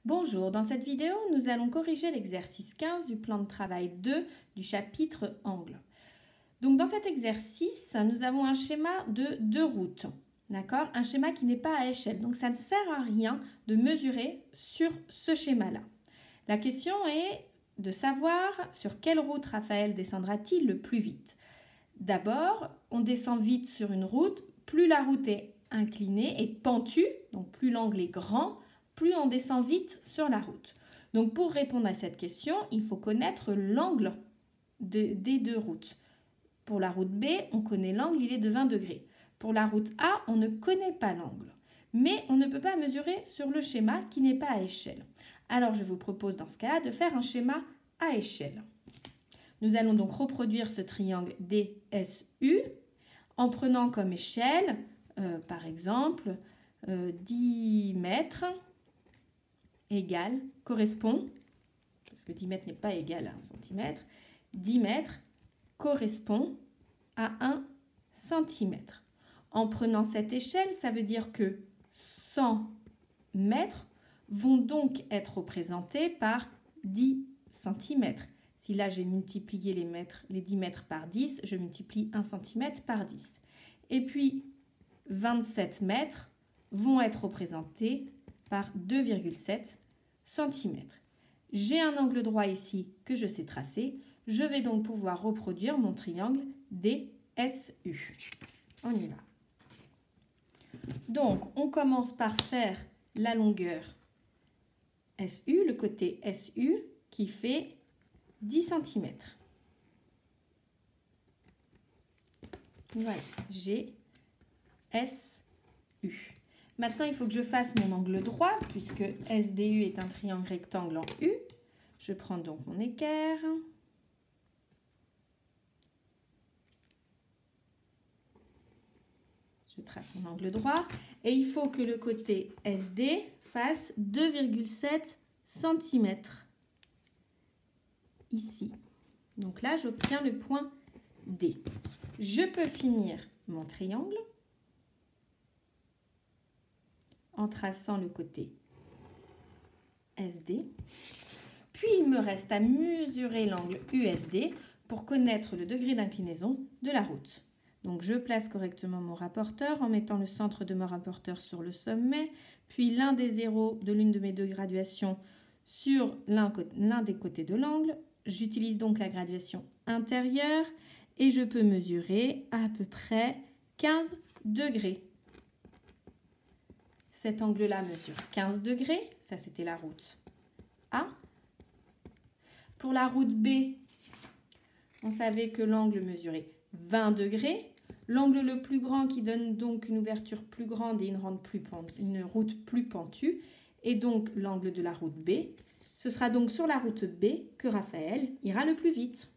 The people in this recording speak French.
Bonjour, dans cette vidéo, nous allons corriger l'exercice 15 du plan de travail 2 du chapitre angle. Donc dans cet exercice, nous avons un schéma de 2 routes, d'accord? Un schéma qui n'est pas à échelle, donc ça ne sert à rien de mesurer sur ce schéma-là. La question est de savoir sur quelle route Raphaël descendra-t-il le plus vite. D'abord, on descend vite sur une route, plus la route est inclinée et pentue, donc plus l'angle est grand, plus on descend vite sur la route. Donc pour répondre à cette question, il faut connaître l'angle des 2 routes. Pour la route B, on connaît l'angle, il est de 20 degrés. Pour la route A, on ne connaît pas l'angle. Mais on ne peut pas mesurer sur le schéma qui n'est pas à échelle. Alors je vous propose dans ce cas-là de faire un schéma à échelle. Nous allons donc reproduire ce triangle DSU en prenant comme échelle, par exemple, 10 mètres correspond, parce que 10 mètres n'est pas égal à 1 cm, 10 mètres correspond à 1 cm. En prenant cette échelle, ça veut dire que 100 mètres vont donc être représentés par 10 cm. Si là j'ai multiplié les 10 mètres par 10, je multiplie 1 cm par 10. Et puis 27 mètres vont être représentés par 2,7 cm. J'ai un angle droit ici que je sais tracer. Je vais donc pouvoir reproduire mon triangle DSU. On y va. Donc, on commence par faire la longueur SU, le côté SU qui fait 10 cm. Voilà, j'ai SU. Maintenant, il faut que je fasse mon angle droit, puisque SDU est un triangle rectangle en U. Je prends donc mon équerre. Je trace mon angle droit. Et il faut que le côté SD fasse 2,7 cm. Ici. Donc là, j'obtiens le point D. Je peux finir mon triangle en traçant le côté SD. Puis, il me reste à mesurer l'angle USD pour connaître le degré d'inclinaison de la route. Donc, je place correctement mon rapporteur en mettant le centre de mon rapporteur sur le sommet, puis l'un des zéros de l'une de mes 2 graduations sur l'un des côtés de l'angle. J'utilise donc la graduation intérieure et je peux mesurer à peu près 15 degrés. Cet angle-là mesure 15 degrés, ça c'était la route A. Pour la route B, on savait que l'angle mesurait 20 degrés. L'angle le plus grand qui donne donc une ouverture plus grande et une route plus pentue, et donc l'angle de la route B. Ce sera donc sur la route B que Raphaël ira le plus vite.